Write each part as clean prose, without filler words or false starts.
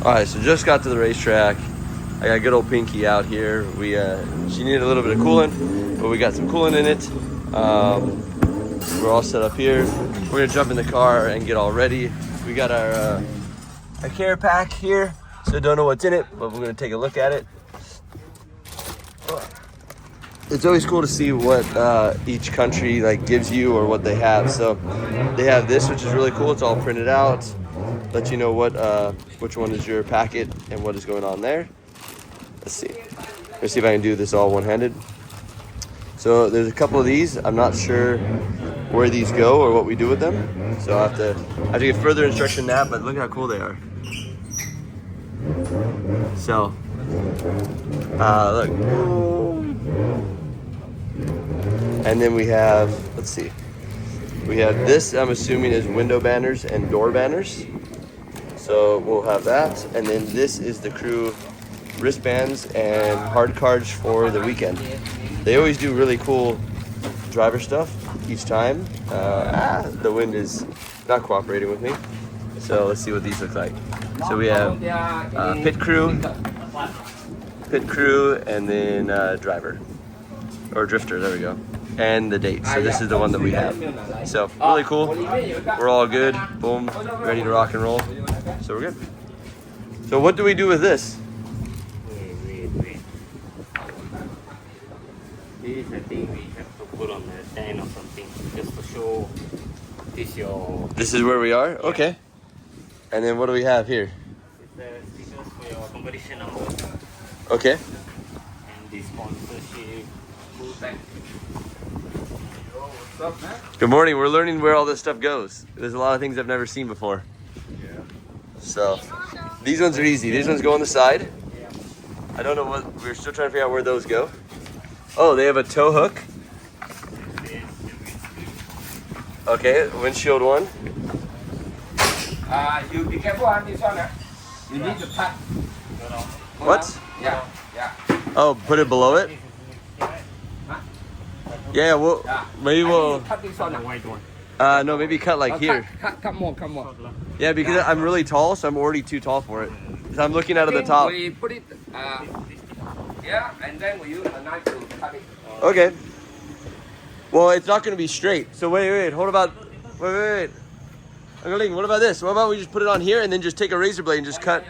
All right, so just got to the racetrack. I got good old Pinky out here. She needed a little bit of coolant, but we got some coolant in it. We're all set up here. We're gonna jump in the car and get all ready. We got our care pack here, so don't know what's in it, but we're gonna take a look at it. It's always cool to see what each country like gives you or what they have. So they have this, which is really cool. It's all printed out, let you know what which one is your packet and what is going on there. Let's see. Let's see if I can do this all one-handed. So there's a couple of these. I'm not sure where these go or what we do with them. So I have to get further instruction on that, but look how cool they are. So, look. And then we have, let's see. We have this, I'm assuming, is window banners and door banners. So we'll have that. And then this is the crew wristbands and hard cards for the weekend. They always do really cool driver stuff each time. The wind is not cooperating with me. So let's see what these look like. So we have pit crew, and then driver, or drifter, there we go. And the date, so this is the one that we have. So really cool, we're all good, boom, ready to rock and roll. So we're good. So what do we do with this? Wait. This I think we have to put on the stand or something, just to show This is where we are? Okay. And then what do we have here? The stickers for your competition number. Okay. And the sponsorship. Good morning. We're learning where all this stuff goes. There's a lot of things I've never seen before. Yeah. So these ones are easy. These ones go on the side. I don't know what, we're still trying to figure out where those go. Oh, they have a tow hook. Okay, windshield one. You be careful on this one. You need to cut. What? Yeah. Oh, put it below it? Yeah, well, maybe we'll... Cut this one. The white one. No, maybe cut like here. Cut more. Yeah, because I'm really tall, so I'm already too tall for it. So I'm looking out of the top. We put it, yeah, and then we use a knife to cut it. Okay. Well, it's not going to be straight. So wait. Hold about... Wait. Uncle Ling, what about this? What about we just put it on here and then just take a razor blade and just cut...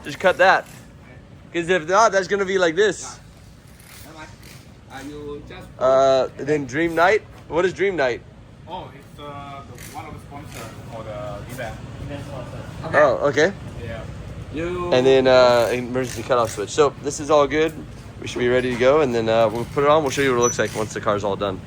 Just cut that. Because if not, that's going to be like this. You just Then Dream Night? What is Dream Night? Oh, it's one of the sponsors for the event. Oh, okay. Yeah. And then emergency cutoff switch. So this is all good. We should be ready to go, and then we'll put it on. We'll show you what it looks like once the car's all done.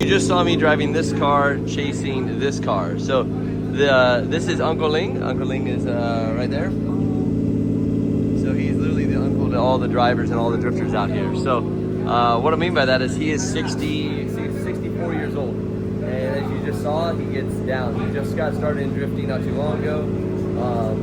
You just saw me driving this car, chasing this car. So this is Uncle Ling. Uncle Ling is right there. So he's literally the uncle to all the drivers and all the drifters out here. So what I mean by that is he is 64 years old. And as you just saw, he gets down. He just got started in drifting not too long ago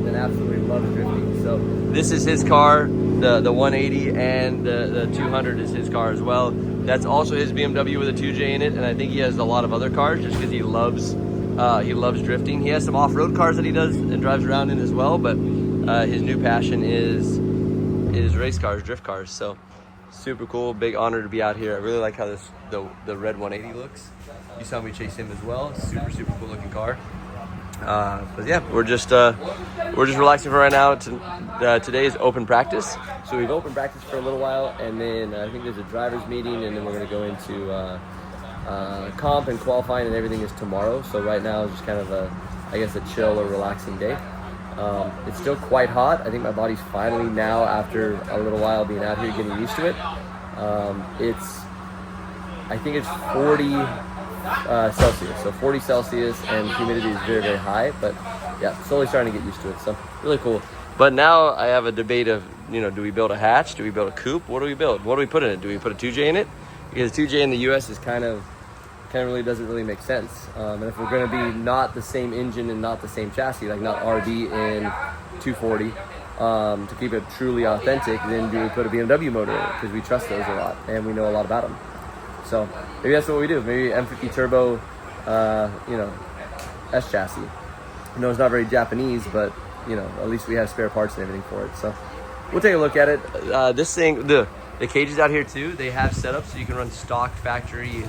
and absolutely loves drifting. So this is his car, the 180, and the 200 is his car as well. That's also his BMW with a 2J in it, and I think he has a lot of other cars just because he loves drifting. He has some off-road cars that he does and drives around in as well, but his new passion is race cars, drift cars. So super cool, big honor to be out here. I really like how the red 180 looks. You saw me chase him as well. Super cool looking car. But yeah, we're we're just relaxing for right now. Today is open practice. So we've open practice for a little while, and then I think there's a driver's meeting, and then we're going to go into comp and qualifying, and everything is tomorrow. So right now is just kind of a chill or relaxing day. It's still quite hot. I think my body's finally now, after a little while being out here, getting used to it. I think it's 40 Celsius, so 40 Celsius, and humidity is very, very high. But yeah, slowly starting to get used to it. So really cool. But now I have a debate of, do we build a hatch? Do we build a coupe? What do we build? What do we put in it? Do we put a 2J in it? Because 2J in the US is kind of really doesn't really make sense. And if we're going to be not the same engine and not the same chassis, like not RD in 240, to keep it truly authentic, then do we put a BMW motor in it? Because we trust those a lot and we know a lot about them. So maybe that's what we do. Maybe M50 turbo, S-chassis. I know it's not very Japanese, but at least we have spare parts and everything for it. So we'll take a look at it. This thing, the cages out here too, they have set up so you can run stock factory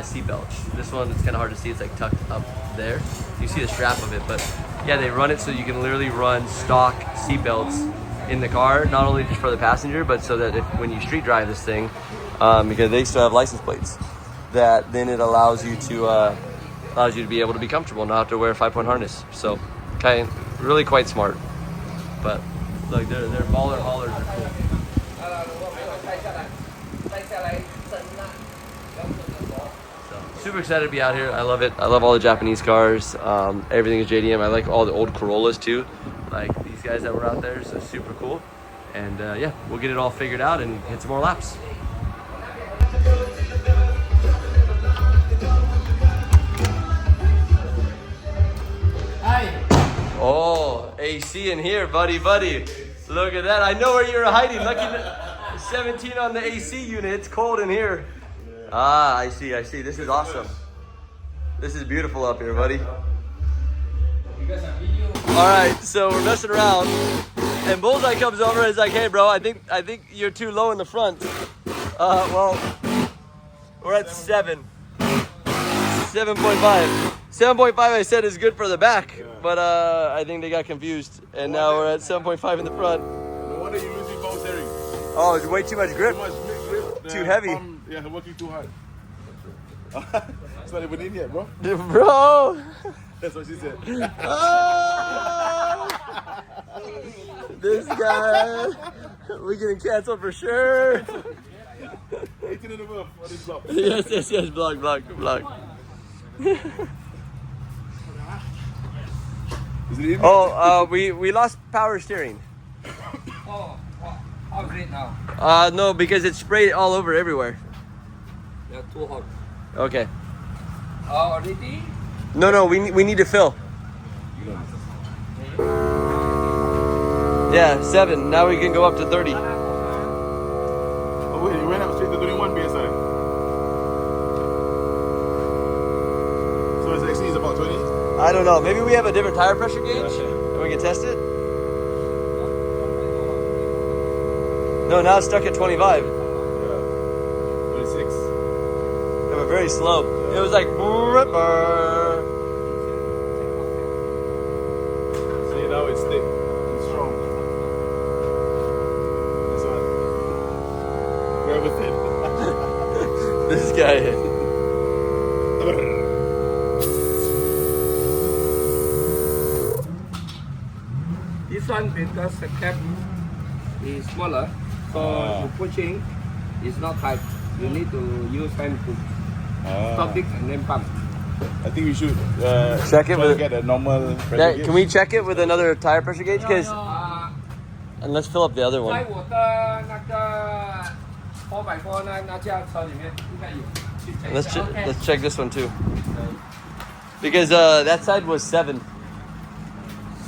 seat belts. This one, it's kind of hard to see. It's like tucked up there. You see the strap of it, but yeah, they run it so you can literally run stock seat belts in the car, not only just for the passenger, but so that when you street drive this thing, because they still have license plates, that then it allows you to be able to be comfortable, not have to wear a 5-point harness. So really quite smart. But like their baller haulers are cool. Super excited to be out here. I love it. I love all the Japanese cars. Everything is JDM. I like all the old Corollas too, like these guys that were out there. So super cool. And yeah, we'll get it all figured out and hit some more laps. Hi. Oh, AC in here, buddy. Look at that. I know where you're hiding. Lucky 17 on the AC unit. It's cold in here. Ah, I see. This is awesome. This is beautiful up here, buddy. All right, so we're messing around, and Bullseye comes over and is like, "Hey, bro, I think you're too low in the front." Well, we're at 7.5. 7.5 I said is good for the back, but I think they got confused, and now we're at 7.5 in the front. No wonder you're losing ball steering. Oh, it's way too much grip. Too much grip. Too heavy. Yeah, working too hard. It's not even in yet, bro. Bro! That's what she said. Oh! This guy, we getting canceled for sure. 18 and above on this block. Yes, block. Is it in? Oh, we lost power steering. Oh, how is it now? No, because it's sprayed all over everywhere. They're too hot. Okay. Already? No, we need to fill. Yeah, 7. Now we can go up to 30. Oh wait, it went up straight to 21 PSI. So it's actually about 20? I don't know. Maybe we have a different tire pressure gauge and we can test it. No, now it's stuck at 25. 26. They were very slow. It was like ripper. See, now it's thick and strong. This one. Grab with it. This guy. This one, because the cap is smaller, so you pushing, it's not tight. You need to use hand to stop it and then pump. I think we should Check it try to with- get a normal pressure Yeah, gauge. can we check it with another tire pressure gauge? Because and let's fill up the other 在 one. 我的那个4x4那架车里面应该有。 Let's check this one too. Because that side was 7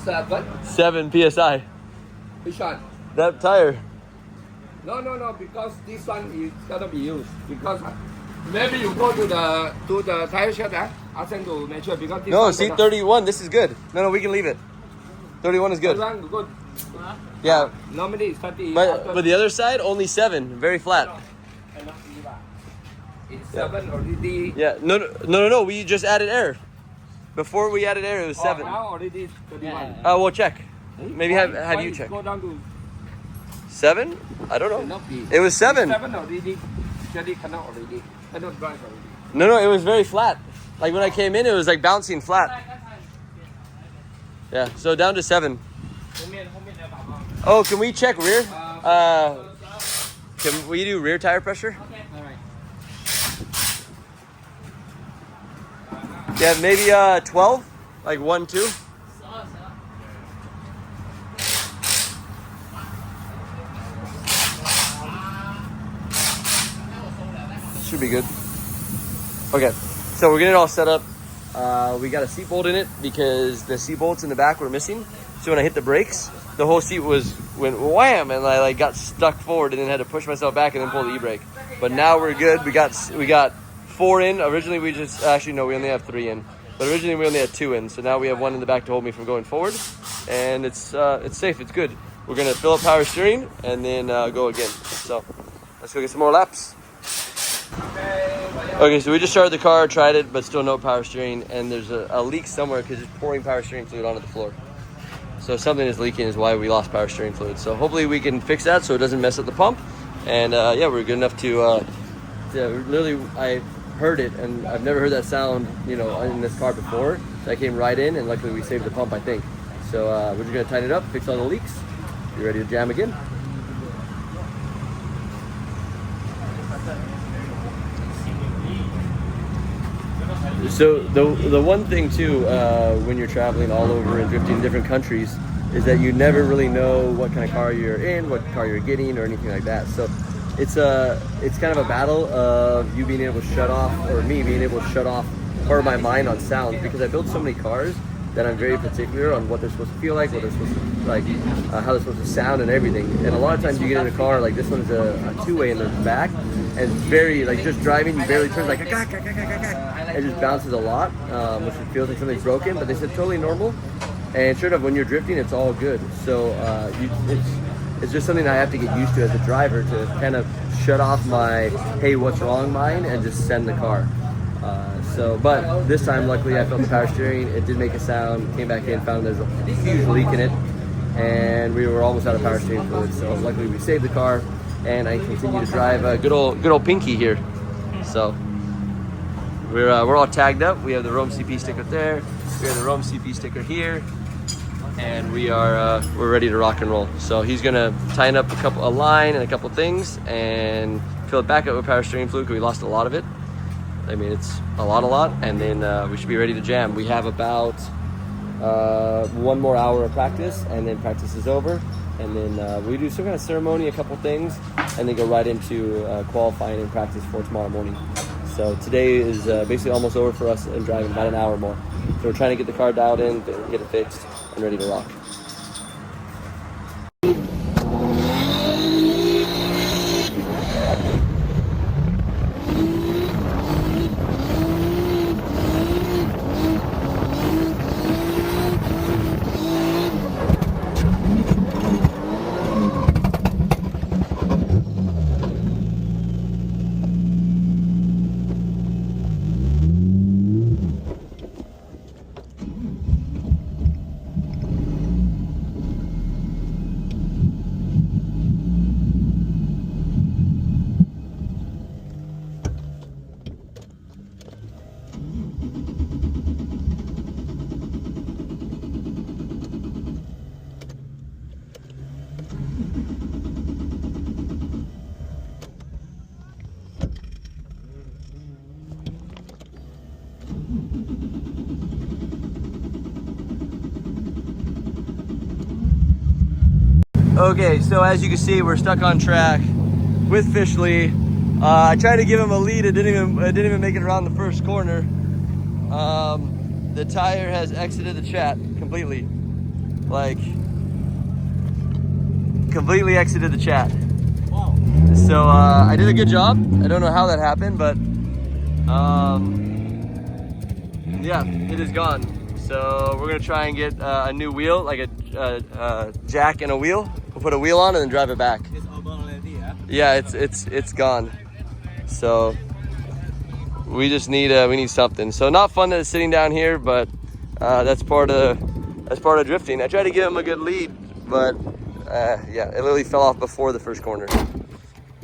psi. Which one? That tire. No, because this one is gonna be used. Because maybe you go to the tire shop, ask them to make sure because this No, one see gonna- 31. This is good. No, we can leave it. 31 is good. This one good. Yeah, Normally it's 30. but the other side only 7, very flat. It's 7 already. Yeah, no. We just added air. Before we added air, it was 7. Now already 31. We'll check. Maybe have you check. Go down to 7? I don't know. cannot be. It was 7. 7 already. Jadi cannot already. Cannot drive already. No, it was very flat. Like when I came in, it was like bouncing flat. Yeah, so down to 7. Oh, can we check rear? Can we do rear tire pressure? Yeah, maybe 12, like 1, 2. Should be good. Okay, so we're getting it all set up. We got a seat bolt in it because the seat bolts in the back were missing. So when I hit the brakes, the whole seat went wham, and I like got stuck forward and then had to push myself back and then pull the e-brake. But now we're good. We got 4 in. Originally we we only have 3 in. But originally we only had 2 in. So now we have 1 in the back to hold me from going forward, and it's safe. It's good. We're gonna fill up power steering and then go again. So let's go get some more laps. Okay, so we just started the car, tried it, but still no power steering, and there's a leak somewhere because it's pouring power steering fluid onto the floor. So something is leaking is why we lost power steering fluid. So hopefully we can fix that so it doesn't mess up the pump. And yeah, we're good enough to literally, I heard it, and I've never heard that sound, in this car before. So I came right in, and luckily we saved the pump, I think. So we're just gonna tighten it up, fix all the leaks, be ready to jam again. So the one thing too, when you're traveling all over and drifting in different countries, is that you never really know what kind of car you're in, what car you're getting, or anything like that. So it's kind of a battle of you being able to shut off, or me being able to shut off part of my mind on sound, because I build so many cars that I'm very particular on what they're supposed to feel like, what they're supposed to like, how they're supposed to sound and everything. And a lot of times you get in a car like this one's a two-way in the back, and it's very like just driving, you barely turn, like it just bounces a lot, which it feels like something's broken. But they said totally normal, and sure enough, when you're drifting, it's all good. So it's just something I have to get used to as a driver, to kind of shut off my hey what's wrong mind and just send the car. But this time, luckily, I felt the power steering. It did make a sound. Came back in, found there's a huge leak in it, and we were almost out of power steering fluid. So luckily, we saved the car, and I continue to drive a good old Pinky here. So we're all tagged up. We have the Rome CP sticker there. We have the Rome CP sticker here, and we're ready to rock and roll. So he's gonna tighten up a line and a couple things, and fill it back up with power steering fluid because we lost a lot of it. I mean, it's a lot, and then we should be ready to jam. We have about 1 more hour of practice, and then practice is over, and then we do some kind of ceremony, a couple things, and then go right into qualifying and practice for tomorrow morning. So today is basically almost over for us and driving about an hour more. So we're trying to get the car dialed in, get it fixed, and ready to rock. Okay, so as you can see, we're stuck on track with Fishley. I tried to give him a lead. It didn't even make it around the first corner. The tire has exited the chat completely. Like, completely exited the chat. Wow. So I did a good job. I don't know how that happened, but yeah, it is gone. So we're gonna try and get a new wheel, like a jack and a wheel. We'll put a wheel on and then drive it back. It's over already, yeah? Yeah, it's gone. So we just need we need something. So not fun that it's sitting down here, but that's part of That's part of drifting. I tried to give him a good lead, but yeah, it literally fell off before the first corner.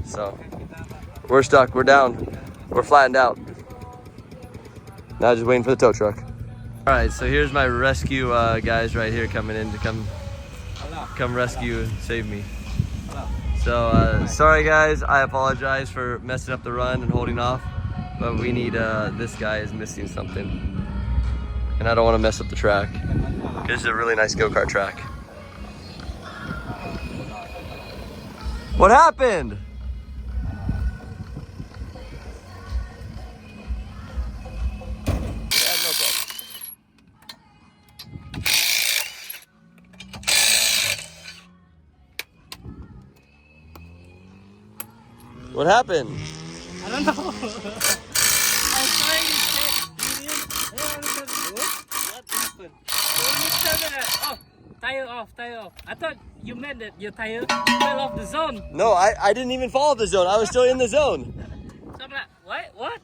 So we're stuck, we're down, we're flattened out. Now just waiting for the tow truck. All right, so here's my rescue guys right here coming in to come rescue and save me. So sorry guys, I apologize for messing up the run and holding off, but we need, this guy is missing something. And I don't want to mess up the track. This is a really nice go-kart track. What happened? Yeah, no problem. What happened? I don't know. I was trying to check. What happened? Oh, tire off, tire off. I thought you meant that your tire fell off the zone. No, I didn't even fall off the zone. I was still in the zone. So I'm like, what? What?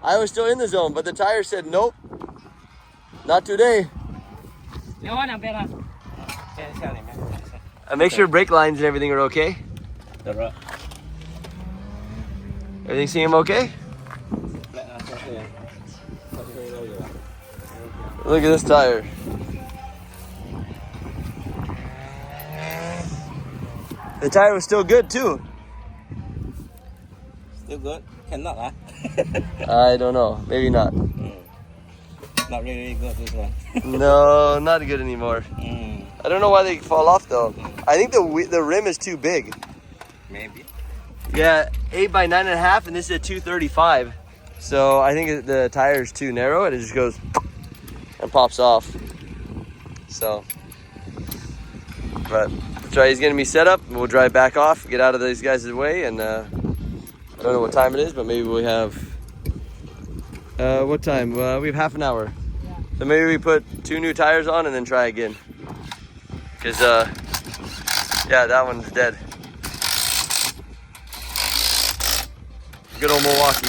I was still in the zone, but the tire said, nope, not today. Make sure brake lines and everything are okay. Everything seem okay? Look at this tire. The tire was still good too. Still good? Cannot, huh? I don't know, maybe not. Not really good, this one. No, not good anymore. I don't know why they fall off though. I think the rim is too big. Maybe. Yeah, 8 by 9.5, and this is a 235. So I think the tire is too narrow, and it just goes and pops off. So, but try. He's getting me set up. We'll drive back off, get out of these guys' way, and I don't know what time it is, but maybe we have. What time? We have half an hour. Yeah. So maybe we put 2 new tires on and then try again. Cause yeah, that one's dead. Good old Milwaukee.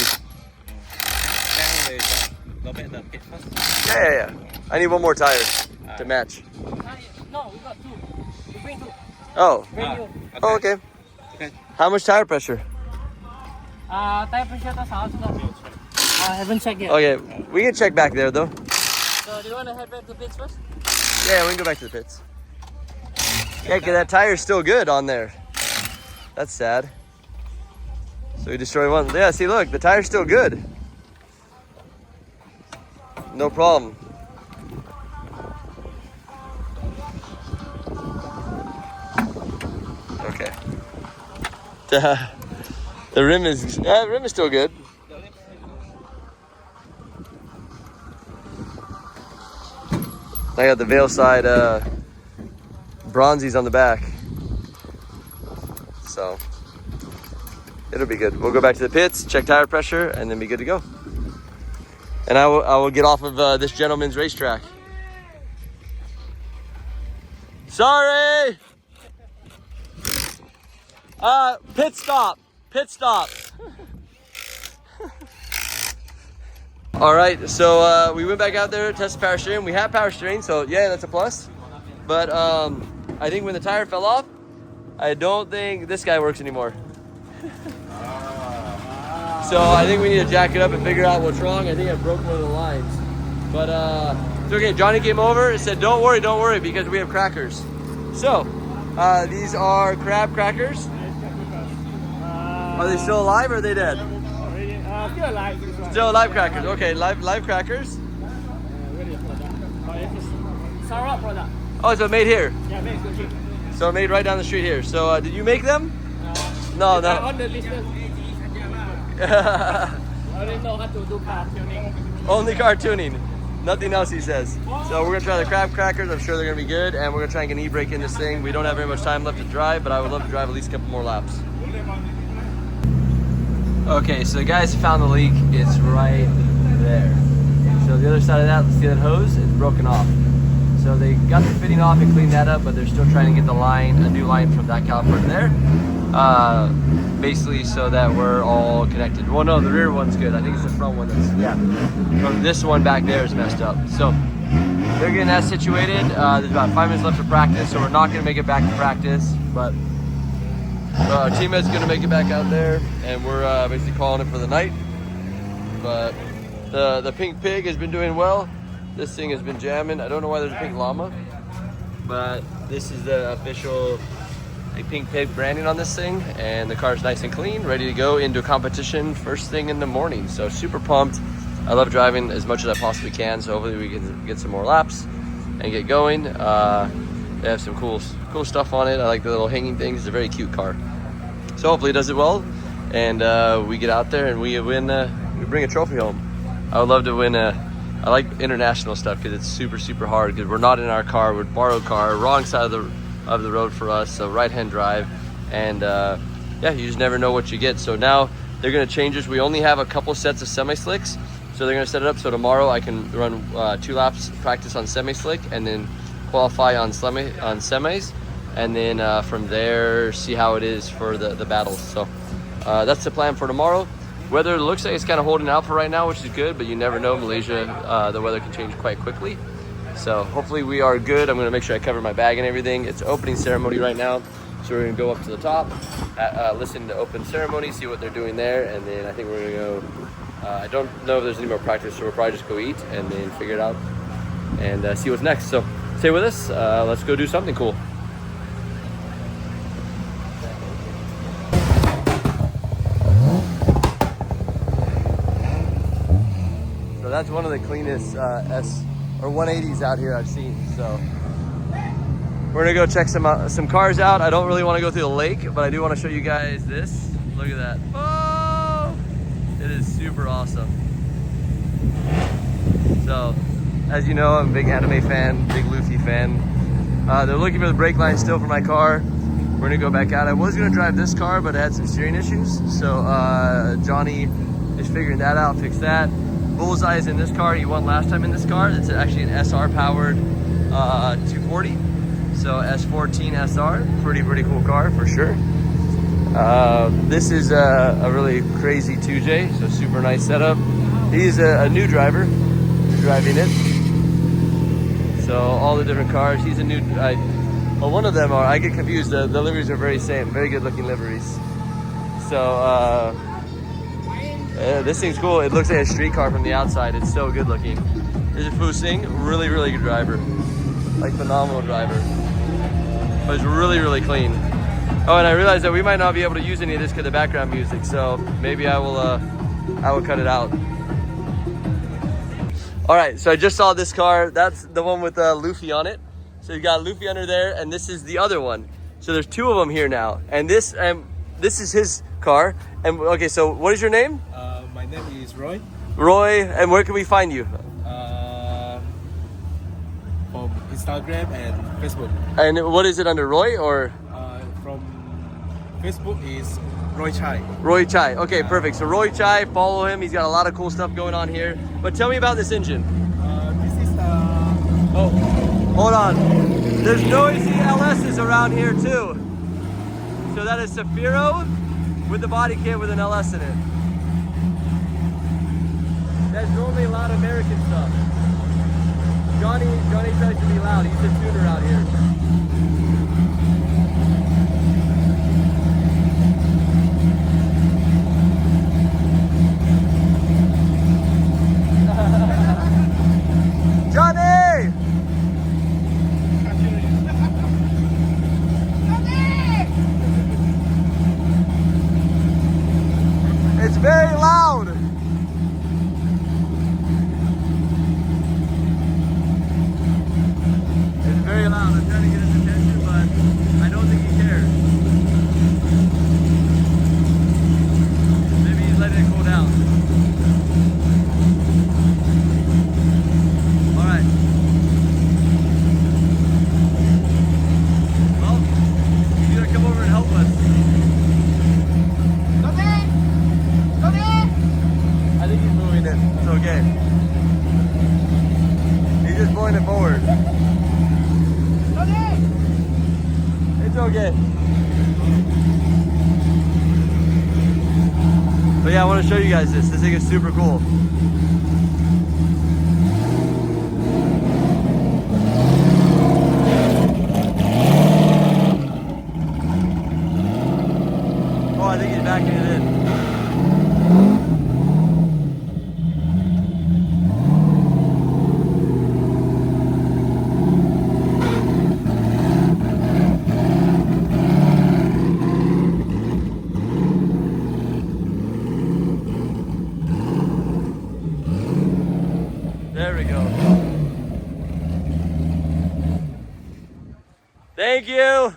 Yeah. I need one more tire to match. No, we got 2. We bring 2. Oh. Bring you. Oh, okay. How much tire pressure? Tire pressure to sa I haven't checked yet. Okay, we can check back there though. So do you want to head back to pits first? Yeah, we can go back to the pits. Yeah, cause that tire's still good on there. That's sad. So we destroyed one. Yeah, see, look, the tire's still good. No problem. Okay. The rim is still good. I got the Vale side bronzies on the back. So it'll be good. We'll go back to the pits, check tire pressure, and then be good to go. And I will get off of this gentleman's racetrack. Sorry! Pit stop. Pit stop. All right, so we went back out there, tested power steering. We have power steering, so yeah, that's a plus. But I think when the tire fell off, I don't think this guy works anymore. So I think we need to jack it up and figure out what's wrong. I think I broke one of the lines. But it's okay. Johnny came over and said, don't worry, because we have crackers. So these are crab crackers. Are they still alive or are they dead? Still alive. Still alive crackers. Okay, live crackers. Sarah product. Oh, so made here. Yeah, made good. So made right down the street here. So did you make them? No, no. On the list. I didn't know how to do car tuning. Only car tuning. Nothing else, he says. So we're gonna try the crab crackers. I'm sure they're gonna be good, and we're gonna try and get an e-brake in this thing. We don't have very much time left to drive, but I would love to drive at least a couple more laps. Okay, so the guys found the leak. It's right there. So the other side of that, see that hose? It's broken off. So they got the fitting off and cleaned that up, but they're still trying to get the line, a new line from that caliper to there. Basically so that we're all connected. Well, no, the rear one's good. I think it's the front one that's, yeah. From this one back there is messed up. So they're getting that situated. There's about 5 minutes left of practice, so we're not going to make it back to practice, but our teammate's going to make it back out there, and we're basically calling it for the night. But the pink pig has been doing well. This thing has been jamming. I don't know why there's a pink llama, but this is the official pink pig branding on this thing, and the car's nice and clean, ready to go into a competition first thing in the morning. So super pumped. I love driving as much as I possibly can, so hopefully we can get some more laps and get going. They have some cool stuff on it. I like the little hanging things. It's a very cute car. So hopefully it does it well, and we get out there and we win. We bring a trophy home. I would love to win I like international stuff because it's super hard, because we're not in our car, we're borrowed car, wrong side of the road for us, so right-hand drive, and yeah, you just never know what you get. So now they're going to change this. We only have a couple sets of semi-slicks, so they're going to set it up so tomorrow I can run 2 laps practice on semi-slick and then qualify on semis, and then from there see how it is for the battles. So that's the plan for tomorrow. Weather looks like it's kind of holding out for right now, which is good, but you never know. Malaysia, the weather can change quite quickly. So hopefully we are good. I'm going to make sure I cover my bag and everything. It's opening ceremony right now, so we're going to go up to the top, listen to open ceremony, see what they're doing there, and then I think we're going to go. I don't know if there's any more practice, so we'll probably just go eat and then figure it out and see what's next. So stay with us. Let's go do something cool. That's one of the cleanest S-180s out here I've seen. So we're gonna go check some cars out. I don't really want to go through the lake, but I do want to show you guys this. Look at that. Oh, it is super awesome. So as you know, I'm a big anime fan, big Luffy fan. They're looking for the brake line still for my car. We're gonna go back out. I was gonna drive this car, but it had some steering issues. So Johnny is figuring that out, fix that. Bullseye is in this car. He won last time in this car. It's actually an SR powered 240. So S14 SR, pretty cool car for sure. This is a really crazy 2J, so super nice setup. He's a new driver driving it. So all the different cars. He's a new. Well, one of them are. I get confused. The liveries are very same. Very good looking liveries. So. This thing's cool. It looks like a street car from the outside. It's so good looking. Here's a Fu Sing, really good driver, like phenomenal driver. But it's really clean. Oh, and I realized that we might not be able to use any of this because of the background music. So maybe I will cut it out. All right, so I just saw this car. That's the one with Luffy on it. So you got Luffy under there, and this is the other one. So there's 2 of them here now, and this is his car. And okay, so what is your name? My name is Roy. Roy, and where can we find you? From Instagram and Facebook. And what is it under, Roy or? From Facebook is Roy Chai. Roy Chai. Okay, perfect. So Roy Chai, follow him. He's got a lot of cool stuff going on here. But tell me about this engine. This is the. Oh, hold on. There's noisy LSs around here too. So that is Safiro with the body kit with an LS in it. That's normally a lot of American stuff. Johnny tries to be loud. He's a tuner out here. Johnny! It's very loud. It's very loud. I'm trying to get his attention, but I don't think he cares. Maybe he's letting it cool down. All right. Well, he's gonna come over and help us. I think he's moving it. It's okay. He's just pulling it forward. It's okay. But yeah, I want to show you guys this. This thing is super cool. backing it in. There we go. Thank you.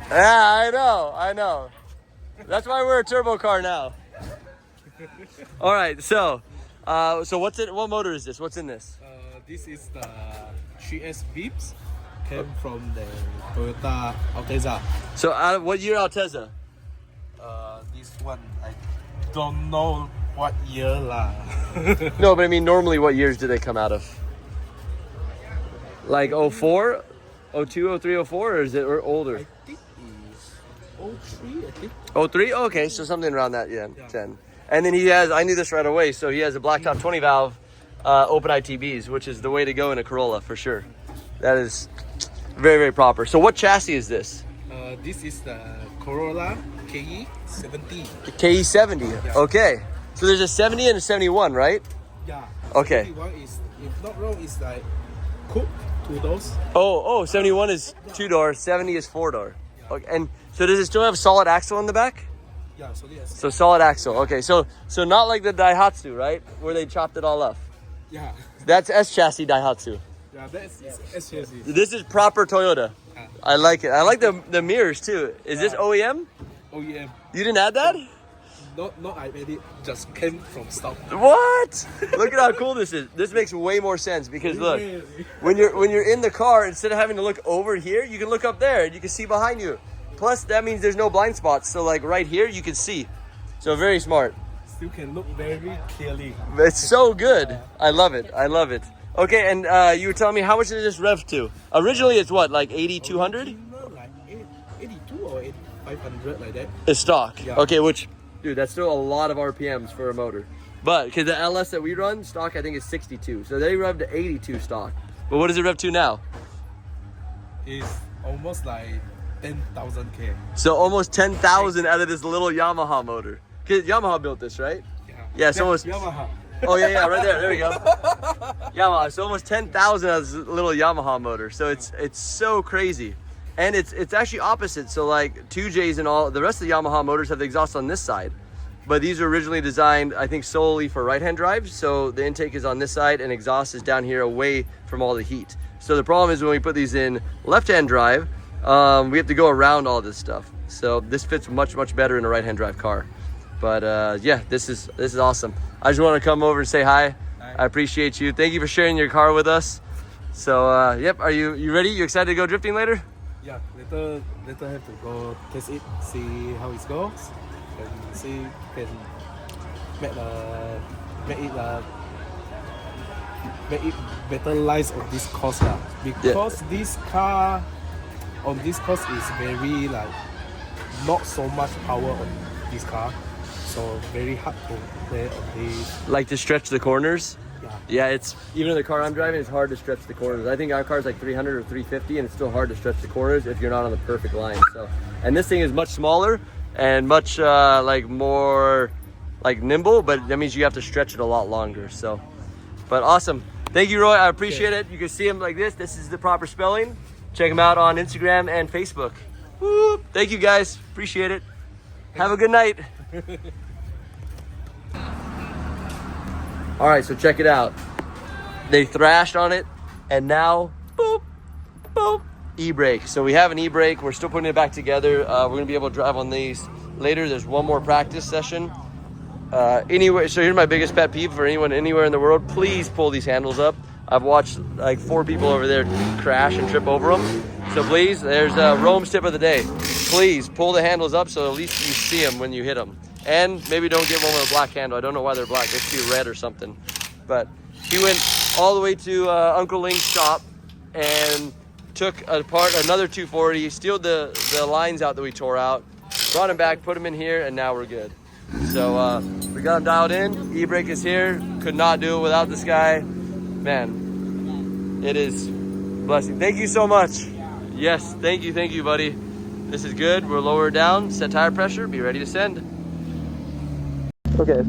Yeah, I know. That's why we're a turbo car now. All right, so what's it? What motor is this? What's in this? This is the 3S Beeps. Came from the Toyota Altezza. So what year Altezza? This one, I don't know what year lah. No, but I mean, normally what years do they come out of? Like 04, 02, 03, 04, or is it older? I think it's 03, I think. 03? Okay, so something around that, yeah, 10. And then he has, I knew this right away, so he has a blacktop 20 valve open ITBs, which is the way to go in a Corolla for sure. That is very, very proper. So what chassis is this? This is the Corolla KE70. The KE70, Yeah. okay. So there's a 70 and a 71, right? Yeah. Okay. 71 is, if not wrong, is like coupe, 2 doors. Oh, 71 is 2-door, 70 is 4-door. Okay, and so does it still have solid axle in the back? Yeah, so yes. So solid axle, okay. So not like the Daihatsu, right? Where they chopped it all up. Yeah. That's S-chassis Daihatsu. Yeah, that's S-chassis. This is proper Toyota. I like it. I like the mirrors too. Is this OEM? OEM. You didn't add that? Not I made it, just came from stock. What? Look at how cool this is. This makes way more sense because look, when you're in the car, instead of having to look over here, you can look up there and you can see behind you. Plus, that means there's no blind spots. So like right here, you can see. So very smart. Still can look very clearly. It's so good. I love it. I love it. Okay, and you were telling me how much did this rev to? Originally, it's what, like 8,200? Like 82 or 8,500 like that. It's stock. Yeah. Okay, which, dude, that's still a lot of RPMs for a motor. But because the LS that we run, stock I think is 62. So they rev to 82 stock. But what does it rev to now? It's almost like 10,000 K. So almost 10,000 out of this little Yamaha motor. Because Yamaha built this, right? Yeah, it's almost. Yamaha. Oh yeah, right there. There we go. Yamaha. So almost 10,000 out of this little Yamaha motor. So it's so crazy, and it's actually opposite. So like 2Js and all the rest of the Yamaha motors have the exhaust on this side, but these were originally designed, I think, solely for right-hand drive. So the intake is on this side, and exhaust is down here, away from all the heat. So the problem is when we put these in left-hand drive, we have to go around all this stuff. So this fits much better in a right-hand drive car. But yeah, this is awesome. I just want to come over and say hi. I appreciate you. Thank you for sharing your car with us. So yep, are you ready? You excited to go drifting later? Yeah, later have to go test it, see how it goes, and see can make it better lives on this course lah. Because this car on this course is very like not so much power on this car. So very hard to play on this. Like to stretch the corners? Yeah. Yeah, it's even in the car I'm driving, it's hard to stretch the corners. I think our car's like 300 or 350, and it's still hard to stretch the corners if you're not on the perfect line. So, and this thing is much smaller and much like more like nimble, but that means you have to stretch it a lot longer. So, but awesome. Thank you, Roy. I appreciate it. You can see him like this. This is the proper spelling. Check him out on Instagram and Facebook. Woo! Thank you guys. Appreciate it. Have a good night. All right, so check it out. They thrashed on it, and now, boop, boop, e-brake. So we have an e-brake. We're still putting it back together. We're gonna be able to drive on these later. There's one more practice session. Anyway, so here's my biggest pet peeve for anyone anywhere in the world. Please pull these handles up. I've watched like 4 people over there crash and trip over them. So please, there's Rome's tip of the day. Please pull the handles up so at least you see them when you hit them. And maybe don't give one with a black handle. I don't know why they're black. They should be red or something. But he went all the way to Uncle Ling's shop and took apart another 240, stealed the lines out that we tore out, brought him back, put him in here, and now we're good. So we got him dialed in. E-brake is here. Could not do it without this guy. Man, it is a blessing. Thank you so much. Yes, thank you, buddy. This is good. We'll lower it down, set tire pressure, be ready to send. Okay.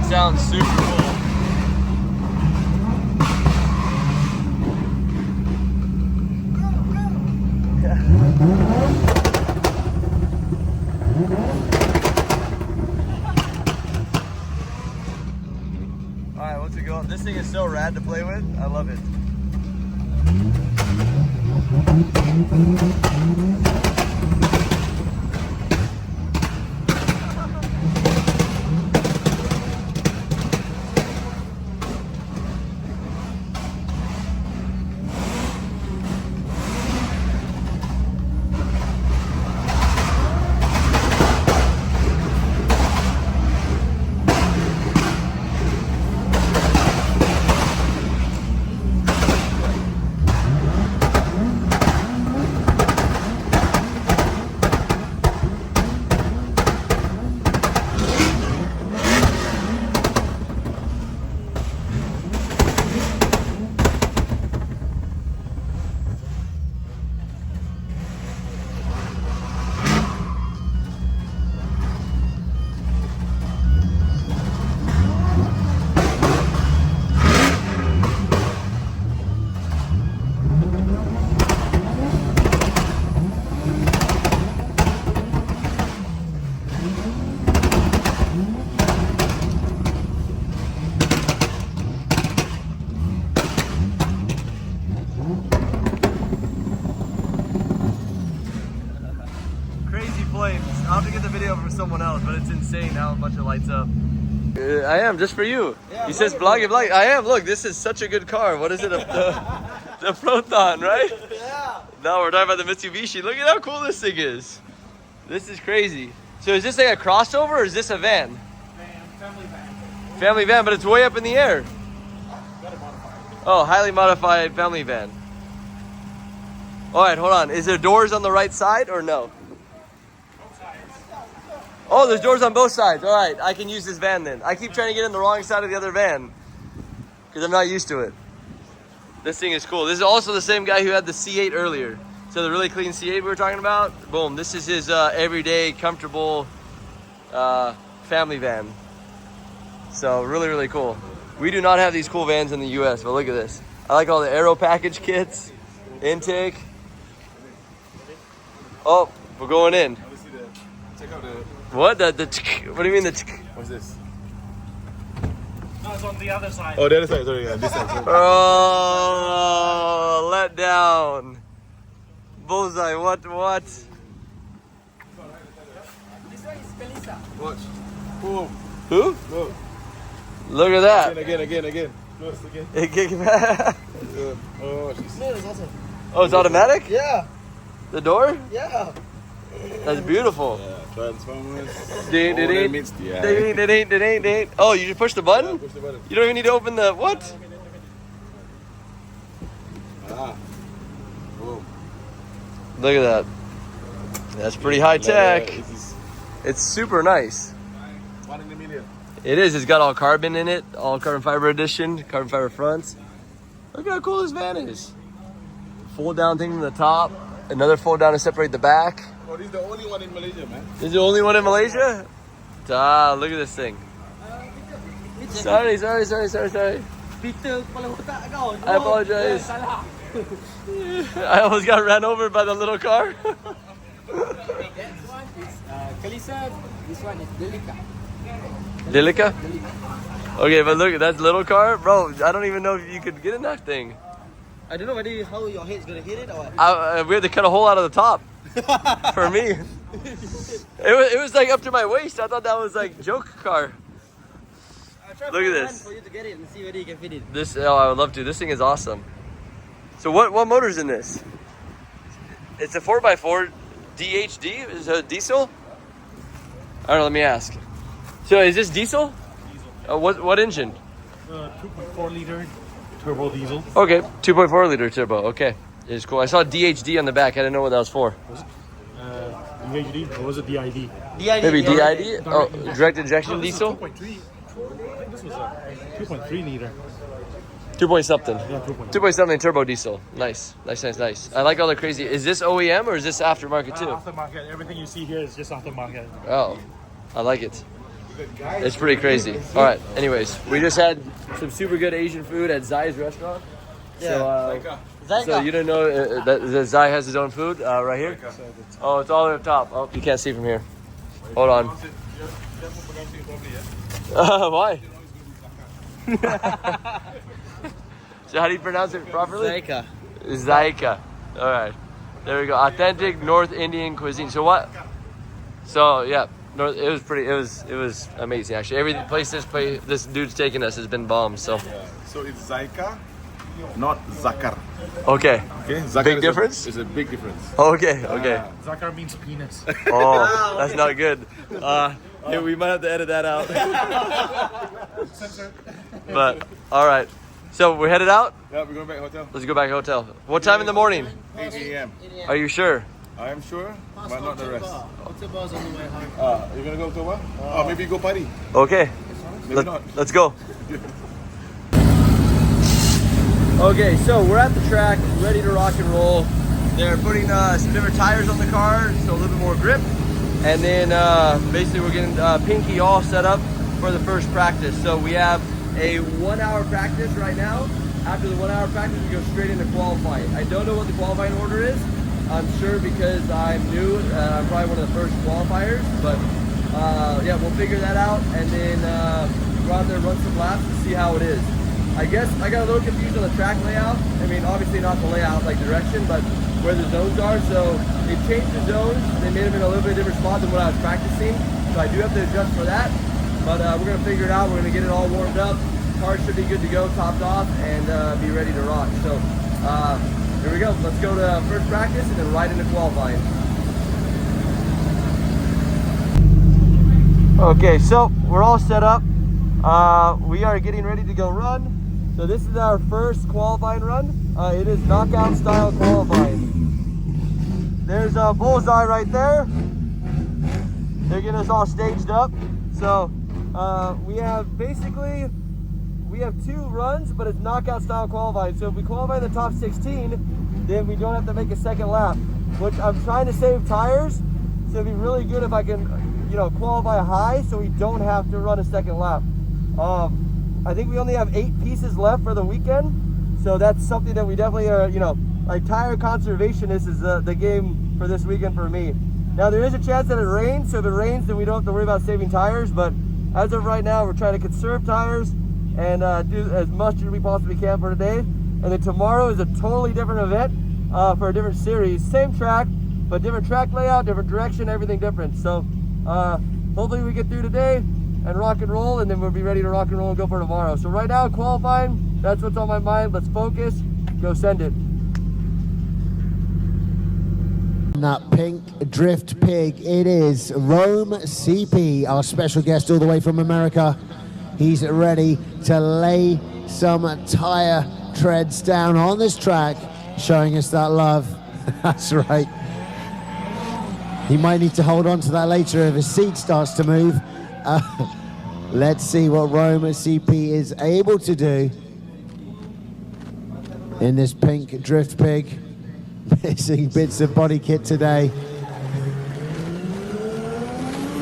Sounds super cool. Alright, what's it going? This thing is so rad to play with. I love it. I'll have to get the video from someone else, but it's insane how much it lights up. I am, just for you. Yeah, he says blog it. I am, look, this is such a good car. What is it? The Proton, right? Yeah. No, we're talking about the Mitsubishi. Look at how cool this thing is. This is crazy. So is this like a crossover or is this a van? Family van. Family van, but it's way up in the air. Oh, highly modified family van. All right, hold on. Is there doors on the right side or no? Oh, there's doors on both sides. All right, I can use this van then. I keep trying to get in the wrong side of the other van because I'm not used to it. This thing is cool. This is also the same guy who had the C8 earlier. So the really clean C8 we were talking about, boom. This is his everyday, comfortable family van. So really, really cool. We do not have these cool vans in the US, but look at this. I like all the aero package kits, intake. Oh, we're going in. Check out the... What? What do you mean the... What's this? No, it's on the other side. Oh, the other side. Sorry, yeah, this side. Sorry. Oh, let down. Bullseye, what? This one is Melissa. Watch. Boom. Who? Look. Look at that. Again. Close again. It kicked back. Oh, she's... Oh, it's automatic? Yeah. The door? Yeah. That's beautiful. Yeah, Transformers. Oh, you just push the button? Yeah, push the button. You don't even need to open the... What? Ah. Boom. Look at that. That's pretty high tech. It is It's super nice. 1 in a million. It is. It's got all carbon in it. All carbon fiber edition. Carbon fiber fronts. Look how cool this van is. Fold down thing from the top. Another fold down to separate the back. Oh, this is the only one in Malaysia, man. This is the only one in Malaysia? Ah, look at this thing. Sorry. I apologize. I almost got ran over by the little car. Kalisa, this one is Delica. Delica? Okay, but look, that little car, bro. I don't even know if you could get in that thing. I don't know whether how your head's gonna hit it or what. We had to cut a hole out of the top. For me, it was like up to my waist. I thought that was like joke car. Look at this. For you to get it and see whether you can fit it. This, oh, I would love to. This thing is awesome. So what motor's in this? It's a 4x4 DHD. Is it diesel? I don't know. Let me ask. So is this diesel? What engine? 2.4 liter turbo diesel. Okay, 2.4 liter turbo. Okay, it's cool. I saw DHD on the back. I didn't know what that was for. DHD or was it DID? DID. Maybe yeah. DID? Oh, direct injection diesel? 2.3. I think this was a 2.3 liter. 2 point something. Yeah, 2.3. 2 point something turbo diesel. Nice. I like all the crazy. Is this OEM or is this aftermarket too? Aftermarket. Everything you see here is just aftermarket. Oh, I like it. It's pretty crazy. All right. Anyways, we just had some super good Asian food at Zai's restaurant. So you didn't know that Zai has his own food right here? Oh, it's all the way up top. Oh, you can't see from here. Hold on. Why? So how do you pronounce it properly? Zaika. Zaika. All right. There we go. Authentic North Indian cuisine. So what? So yeah, it was pretty. It was amazing actually. Every place this dude's taking us has been bombs. So. So it's Zaika, not Zakar. Okay. Okay. Zakar Big difference? Is a big difference. Okay. Okay. Zakar means penis. Oh, that's not good. Yeah, we might have to edit that out. But all right. So we're headed out. Yeah, we're going back hotel. Let's go back to hotel. What time in the morning? 8 a.m. Are you sure? I am sure, but not the rest. Hotel bar's on the way home. You're gonna go to what? Oh, maybe go party. Okay. Maybe not. Let's go. Okay, so we're at the track, ready to rock and roll. They're putting some different tires on the car, so a little bit more grip. And then basically we're getting Pinky all set up for the first practice. So we have a 1 hour practice right now. After the 1 hour practice, we go straight into qualifying. I don't know what the qualifying order is. I'm sure because I'm new, I'm probably one of the first qualifiers, but yeah, we'll figure that out and then go out there, run some laps and see how it is. I guess I got a little confused on the track layout. I mean, obviously not the layout like direction, but where the zones are. So they changed the zones. They made them in a little bit different spot than what I was practicing. So I do have to adjust for that. But we're gonna figure it out. We're gonna get it all warmed up. Car should be good to go, topped off, and be ready to rock. So here we go. Let's go to first practice and then right into qualifying. Okay, so we're all set up. We are getting ready to go run. So this is our first qualifying run. It is knockout style qualifying. There's a bullseye right there. They're getting us all staged up. So we have two runs, but it's knockout style qualifying. So if we qualify in the top 16, then we don't have to make a second lap, which I'm trying to save tires. So it'd be really good if I can, qualify high so we don't have to run a second lap. I think we only have 8 pieces left for the weekend. So that's something that we definitely are, like tire conservation is the game for this weekend for me. Now there is a chance that it rains. So if it rains, then we don't have to worry about saving tires. But as of right now, we're trying to conserve tires and do as much as we possibly can for today. And then tomorrow is a totally different event for a different series. Same track, but different track layout, different direction, everything different. So hopefully we get through today and rock and roll, and then we'll be ready to rock and roll and go for tomorrow. So right now, qualifying, that's what's on my mind. Let's focus, go send it. That pink drift pig, it is Rome CP, our special guest all the way from America. He's ready to lay some tire treads down on this track, showing us that love. That's right. He might need to hold on to that later if his seat starts to move. Let's see what Rome CP is able to do in this pink drift pig. Missing bits of body kit today.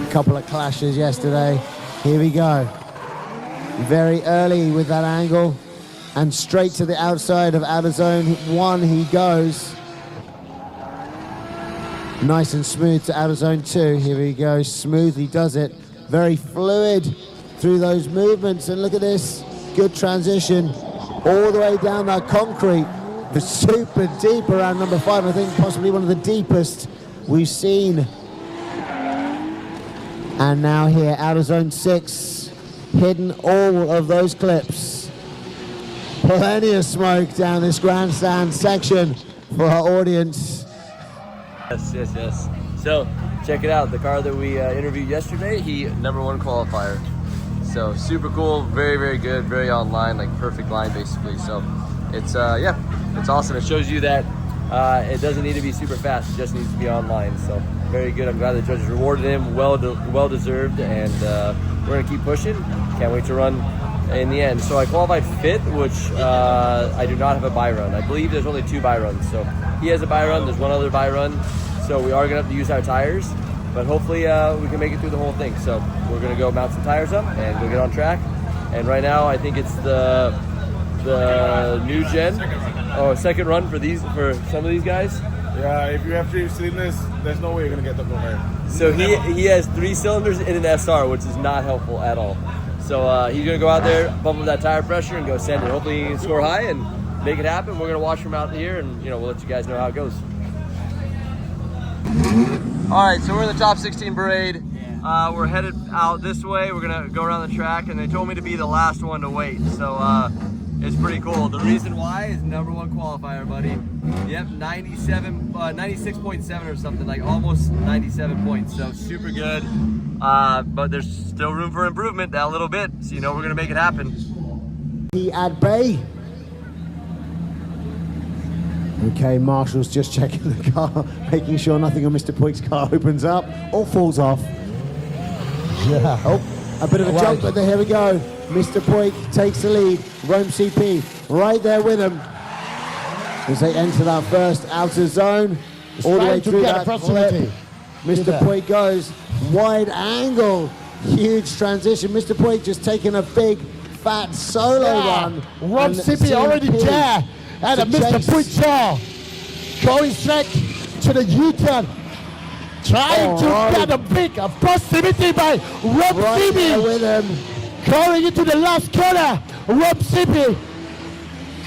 A couple of clashes yesterday. Here we go. Very early with that angle. and straight to the outside of outer zone 1 he goes. Nice and smooth to outer zone 2. Here he goes, smoothly does it. Very fluid through those movements, and look at this, good transition all the way down that concrete. The super deep around number 5, I think possibly one of the deepest we've seen. And now here, outer zone 6, hidden all of those clips. Plenty of smoke down this grandstand section for our audience. Yes. So, check it out. The car that we interviewed yesterday, he #1 qualifier. So, super cool, very, very good, very online, like perfect line basically. So, it's, yeah, it's awesome. It shows you that it doesn't need to be super fast, it just needs to be online. So, very good. I'm glad the judges rewarded him, well deserved, and we're gonna keep pushing. Can't wait to run in the end. So I qualified 5th, which I do not have a buy run. I believe there's only 2 buy runs. So he has a buy run, there's 1 other buy run. So we are gonna have to use our tires, but hopefully we can make it through the whole thing. So we're gonna go mount some tires up and go get on track. And right now I think it's the new gen, second run for some of these guys. Yeah, if you have 3 cylinders, there's no way you're gonna get the conveyor. So he has 3 cylinders in an SR, which is not helpful at all. So he's gonna go out there, bump up that tire pressure, and go send it. Hopefully he can score high and make it happen. We're gonna watch him out here, and we'll let you guys know how it goes. All right, so we're in the top 16 parade. We're headed out this way. We're gonna go around the track, and they told me to be the last one to wait. So it's pretty cool. The reason why is #1 qualifier, buddy. Yep, 96.7 or something, like almost 97 points. So super good. But there's still room for improvement, that little bit. So we're gonna make it happen. He at bay. Okay, Marshall's just checking the car, making sure nothing on Mr. Puig's car opens up or falls off. Yeah. Oh, a bit of a jump, but here we go. Mr. Puig takes the lead. Rome CP right there with him as they enter that first outer zone. All the way through that clip. Mr. Puig goes wide angle, huge transition. Mr. Puig just taking a big fat solo run. Rome CP already there, and Mr. Puig going straight to the U-turn, trying to get a big proximity by Rome CP. With him. Going into the last corner, Rome CP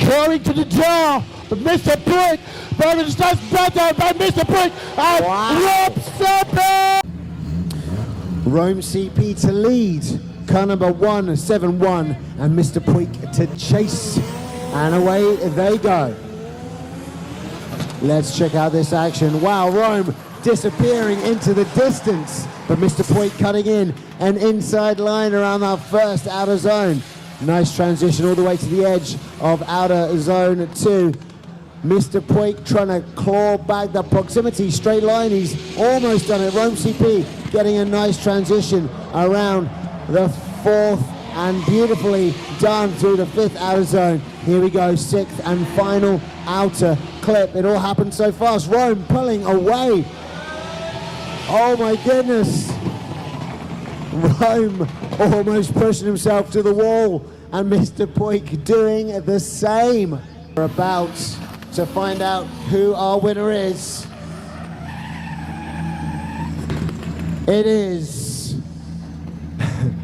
going to the door, but Mr. Puig, but it's just better by Mr. Puig and Rome CP to lead, car number 171, and Mr. Puig to chase, and away they go. Let's check out this action. Wow, Rome disappearing into the distance, but Mr. Puig cutting in an inside line around that first outer zone. Nice transition all the way to the edge of outer zone 2. Mr. Puig trying to claw back the proximity, straight line, he's almost done it. Rome CP getting a nice transition around the 4th and beautifully done through the 5th outer zone. Here we go, 6th and final outer clip. It all happened so fast. Rome pulling away. Oh my goodness. Rome almost pushing himself to the wall, and Mr. Puig doing the same. We're about to find out who our winner is. It is,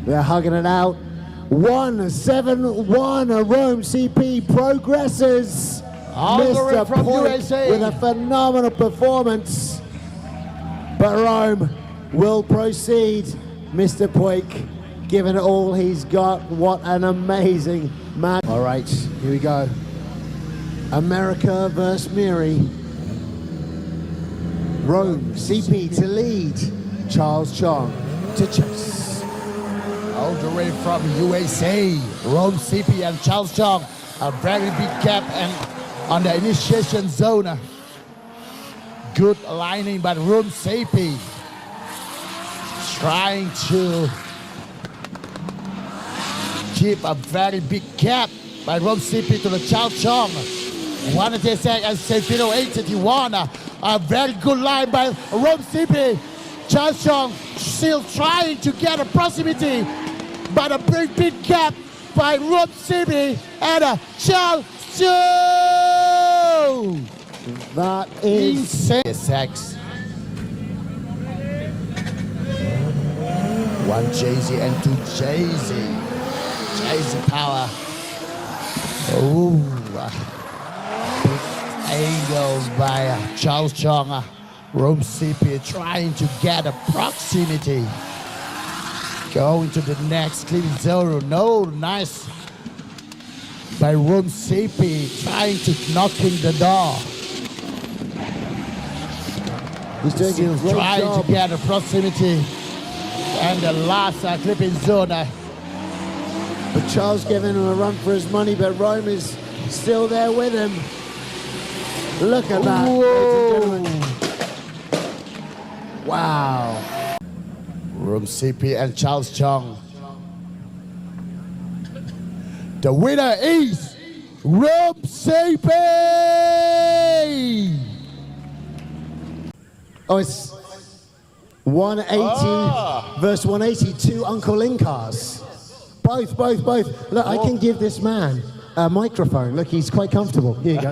they're hugging it out, 171, Rome CP progresses. Mr. from Puig USA. with a phenomenal performance, but Rome will proceed. Mr. Puig giving it all he's got. What an amazing man. All right, here we go. America versus Miri. Rome CP to lead. Charles Chong to chase. All the way from USA, Rome CP and Charles Chong, a very big gap and on the initiation zone. Good aligning by Rome CP. Trying to keep a very big gap by Rome CP to the Charles Chong. 180SX and Sefino 881. A very good line by Rome CP. Charles Chong still trying to get a proximity, but a big gap by Rob CP and Charles Joe. That is SX. One Jay-Z and two Jay-Z. Jay-Z power. Oh, big angles by Charles Chong. Rome CP trying to get a proximity. Going to the next clean zone. No, nice by Rome CP trying to knocking the door. He's doing a great Trying job. to get a proximity. And the last clipping zone. But Charles giving him a run for his money, but Rome is still there with him. Look at that, ladies and gentlemen. Wow. Rome CP and Charles Chong. The winner is Rome CP. Oh, it's 180 versus 180, two Uncle Lin cars. Both. Look, I can give this man a microphone. Look, he's quite comfortable. Here you go.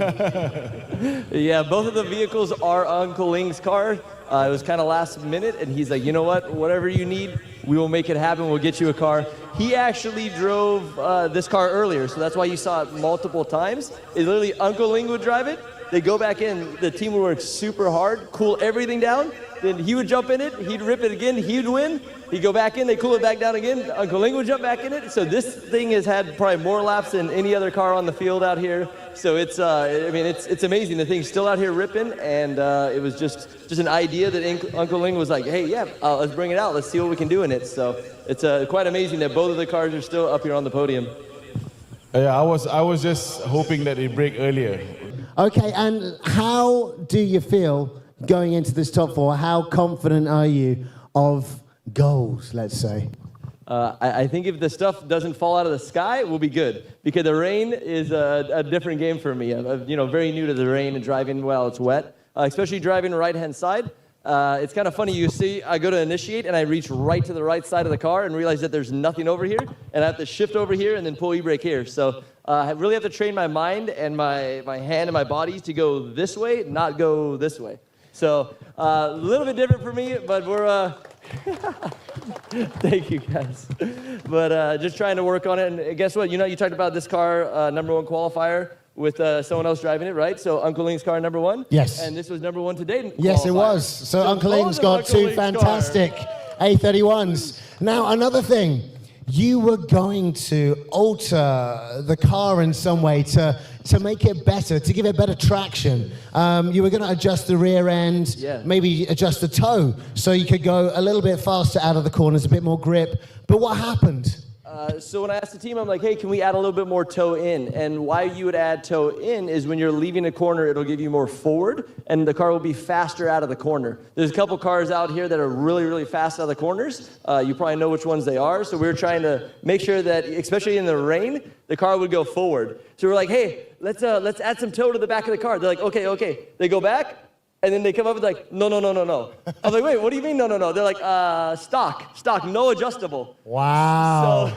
Yeah, both of the vehicles are Uncle Ling's car. It was kind of last minute, and he's like, you know what? Whatever you need, we will make it happen. We'll get you a car. He actually drove this car earlier, so that's why you saw it multiple times. It literally, Uncle Ling would drive it. They go back in. The team would work super hard, cool everything down. Then he would jump in it. He'd rip it again. He'd win. He'd go back in. They cool it back down again. Uncle Ling would jump back in it. So this thing has had probably more laps than any other car on the field out here. So it's, I mean, it's amazing. The thing's still out here ripping, and it was just an idea that Uncle Ling was like, hey, yeah, let's bring it out. Let's see what we can do in it. So it's quite amazing that both of the cars are still up here on the podium. Yeah, I was just hoping that it break earlier. Okay, and how do you feel going into this top four? How confident are you of goals, let's say? I think if the stuff doesn't fall out of the sky, we'll be good. Because the rain is a different game for me. I'm very new to the rain and driving while it's wet, especially driving right-hand side. It's kind of funny, you see, I go to initiate and I reach right to the right side of the car and realize that there's nothing over here, and I have to shift over here and then pull e-brake here. So I really have to train my mind and my hand and my body to go this way, not go this way. So a little bit different for me, but we're, thank you guys. But just trying to work on it, and guess what, you talked about this car, #1 qualifier, with someone else driving it, right? So Uncle Ling's car '1? Yes. And this was #1 today? Yes, it was. So Uncle Ling's got two fantastic A31s. Now, another thing, you were going to alter the car in some way to make it better, to give it better traction. You were going to adjust the rear end, maybe adjust the toe, so you could go a little bit faster out of the corners, a bit more grip. But what happened? So when I asked the team, I'm like, hey, can we add a little bit more toe in? And why you would add toe in is when you're leaving a corner, it'll give you more forward, and the car will be faster out of the corner. There's a couple cars out here that are really, really fast out of the corners. You probably know which ones they are. So we were trying to make sure that, especially in the rain, the car would go forward. So we're like, hey, let's add some toe to the back of the car. They're like, okay. They go back. And then they come up and like, no. I was like, wait, what do you mean, no? They're like, stock, no adjustable. Wow. So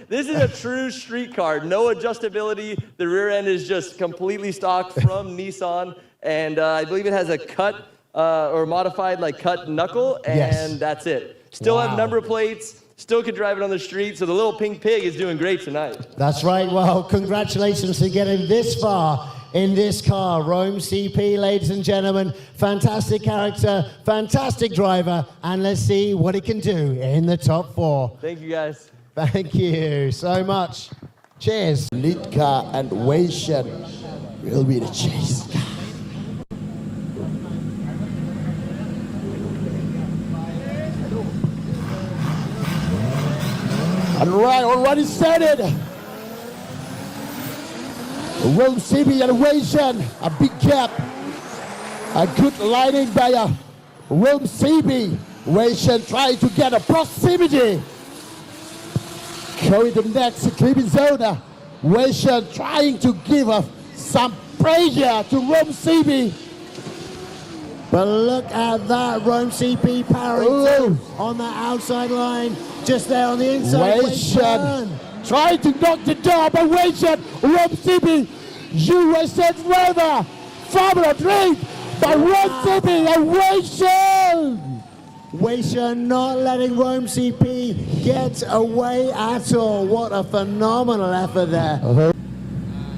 this is a true street car, no adjustability. The rear end is just completely stock from Nissan. And I believe it has a cut or modified like cut knuckle, and that's it. Still have number plates, still could drive it on the street. So the little pink pig is doing great tonight. That's right. Well, congratulations for getting this far in this car. Rome CP, ladies and gentlemen. Fantastic character, fantastic driver, and let's see what he can do in the top four. Thank you, guys. Thank you so much. Cheers. Lead car and Wei Shen will be the chase car. All right, already started. Rome CP and Wei Shen, a big gap. A good lining by Rome CP. Wei Shen trying to get a proximity. Going to the next clipping zone. Wei Shen trying to give some pressure to Rome CP. But look at that, Rome CP powering through on the outside line, just there on the inside. Wei Shen trying to knock the door, but Weixin, Rome CP, USA driver, Formula 3, but Rome CP and Weixin. Weisha not letting Rome CP get away at all. What a phenomenal effort there.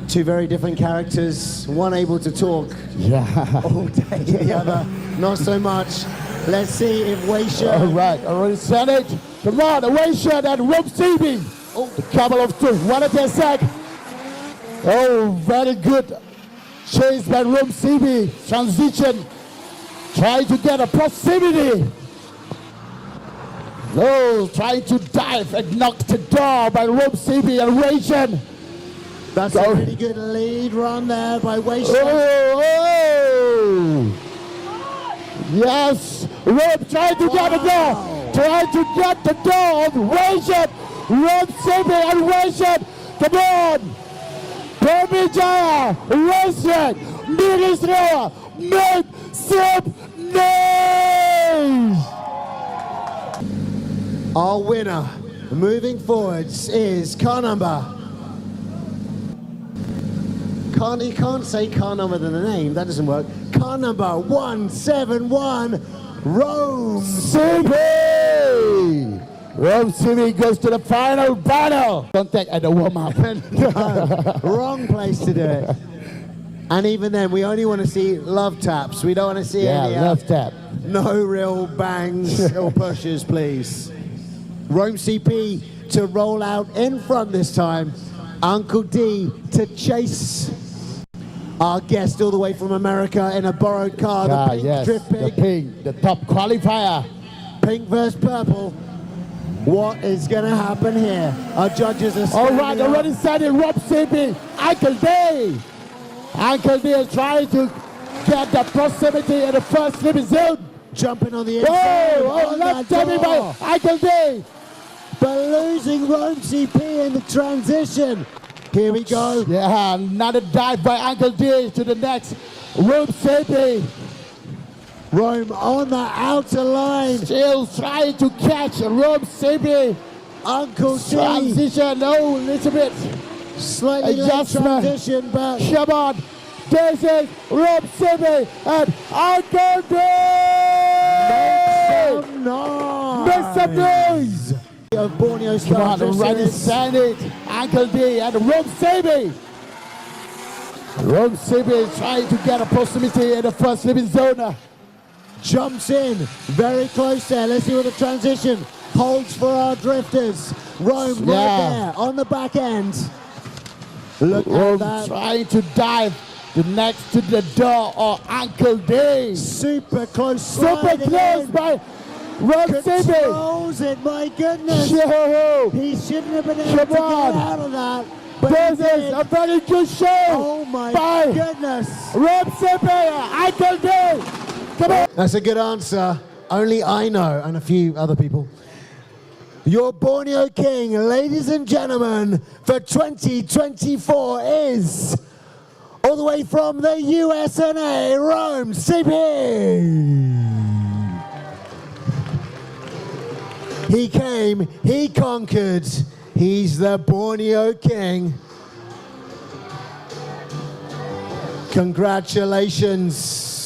Two very different characters, one able to talk all day, the other not so much. Let's see if Weisha... All right, already said it. Come on, Weisha and Rome CP. Oh, the couple of two, 180SX. Oh, very good chase by Rome CP. Transition, trying to get a proximity. Oh, trying to dive and knock the door by Rome CP and Weisha. That's a really good lead run there by Weisha. Oh! Yes, Rome trying to get the door. Trying to get the door of Weisha. Rome CP and Weisha. Come on. Tommy Jaya, Weisha. Minister, make some noise. Our winner, moving forwards, is car number. You can't say car number than the name, that doesn't work. Car number 171, Rome CP! Rome CP goes to the final battle. Contact at the warm-up. No, wrong place to do it. And even then, we only want to see love taps. We don't want to see any love tap. No real bangs or pushes, please. Rome CP to roll out in front this time. Uncle D to chase our guest all the way from America in a borrowed car, the pink drift pig. The pink, the top qualifier. Pink versus purple. What is going to happen here? Our judges are all right, already said it, Rome CP. Uncle D. Uncle D is trying to get the proximity in the first limit zone. Jumping on the inside. Oh, let's tell me by Uncle D. But losing Rome CP in the transition. Here we go. Yeah, another dive by Uncle D to the next. Rome CP. Rome on the outer line. Still trying to catch Rome CP. Uncle D. Transition, oh, a little bit. Slightly late transition, but... Come on. This is Rome CP and Uncle D. Make some noise. Make some noise. Of Borneo start. Ready, stand it. Uncle D and Rome CP. Rome CP is trying to get a proximity in the first living zone. Jumps in, very close there. Let's see what the transition holds for our drifters. Rome right there on the back end. Look Rome at that. Trying to dive next to the door of Uncle D. Super close. Super close by Rome CP. Controls it, my goodness. Yo. He shouldn't have been able to get out of that. But this is a very good show. Oh my goodness. Rome CP, Uncle D. Come on. That's a good answer. Only I know, and a few other people. Your Borneo King, ladies and gentlemen, for 2024 is, all the way from the USA, Rome CP. He came, he conquered. He's the Borneo King. Congratulations.